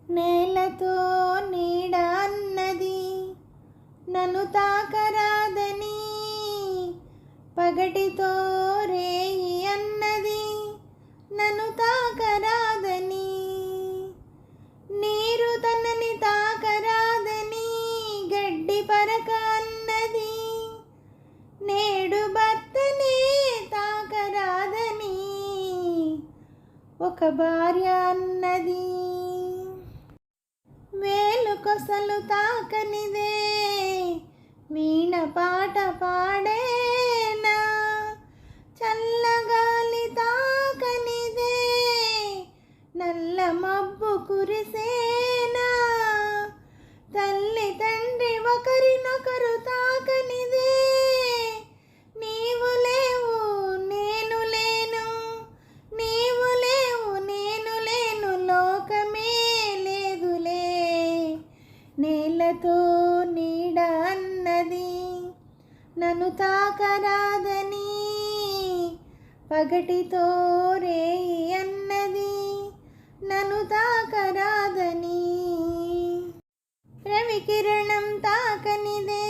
నేలతో నీడ అన్నది నన్ను తాకరాదని, పగటితో రేయి అన్నది నన్ను తాకరాదని, నీరు తనని తాకరాదని గడ్డి పరక అన్నది, నేడు భర్తనే తాకరాదని ఒక భార్య అన్నది. వేలు కొసలు తాకనిదే వీణ పాట పాడేనా, చల్లగాలి తాకనిదే నల్ల మబ్బు కురిసేనా, తల్లి తండ్రి ఒకరినొకరు తాకనిదే నీవు లేవు నేను లేను, నీవు లేవు నేను లేను, లోకమే లేదులే. నేలతో నీడ అన్నది నన్ను తాకరాదని, పగటితో రేయి అన్నది నన్ను తాకరాదని, రవికిరణం తాకనిదే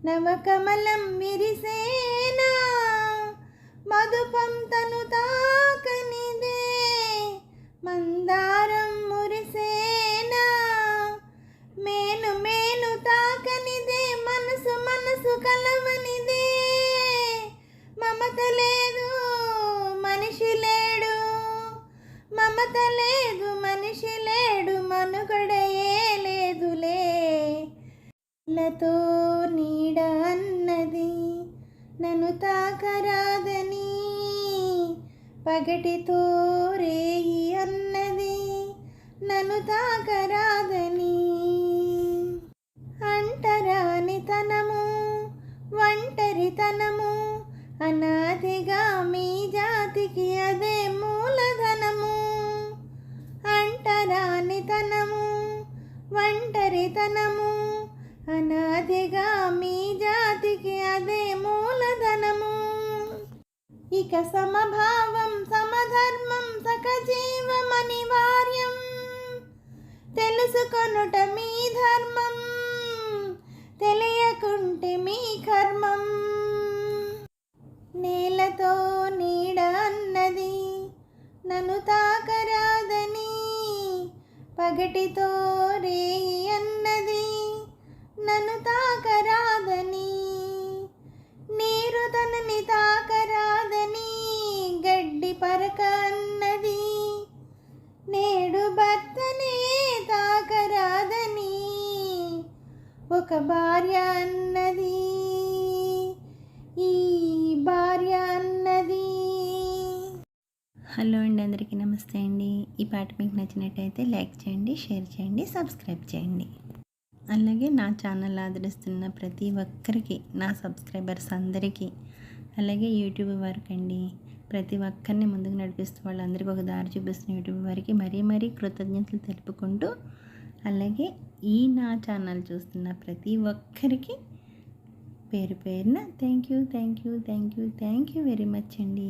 నవకమలం విరిసేనా, మధుపం తను తాకనిదే మందారం మురిసేనా, మేను మేను తాకనిదే మనసు మనసు కలవనిదే, మమత లేదు మనిషి లేడు, మమత లేదు మనిషి లేడు, మనుగడయే లేదులే. నేలతో నీడ అన్నది నన్ను తాకరాదని, పగటితో రేయి అన్నది నన్ను తాకరాదని, అంటరానితనము ఒంటరితనము అనాదిగా మీ జాతికి అదే మూలధనము, అంటరానితనము ఒంటరితనము అనాదిగా మీ జాతికి అదే మూలధనము, ఇక సమభావం సమధర్మం సకజీవం అనివార్యం, తెలుసుకొనుట మీ ధర్మం తెలియకుంటే మీ కర్మం. నేలతో నీడ అన్నది నన్ను తాకరాదని, పగటితో రేయి అన్నది నన్ను తాకరాదని, నీరు తనని తాకరాదని గడ్డి పరక అన్నది, నేడు భర్తనే తాకరాదని ఒక భార్య అన్నది, ఈ భార్య అన్నది. హలో అండి, అందరికీ నమస్తే అండి. ఈ పాట మీకు నచ్చినట్టయితే లైక్ చేయండి, షేర్ చేయండి, సబ్స్క్రైబ్ చేయండి. అలాగే నా ఛానల్ ఆదరిస్తున్న ప్రతి ఒక్కరికి, నా సబ్స్క్రైబర్స్ అందరికీ, అలాగే యూట్యూబ్ వారికి అండి, ప్రతి ఒక్కరిని ముందుకు నడిపిస్తూ వాళ్ళందరికీ ఒక దారి చూపిస్తున్న యూట్యూబ్ వారికి మరీ కృతజ్ఞతలు తెలుపుకుంటూ, అలాగే ఈ నా ఛానల్ చూస్తున్న ప్రతి ఒక్కరికి పేరు పేరున థ్యాంక్ యూ వెరీ మచ్ అండి.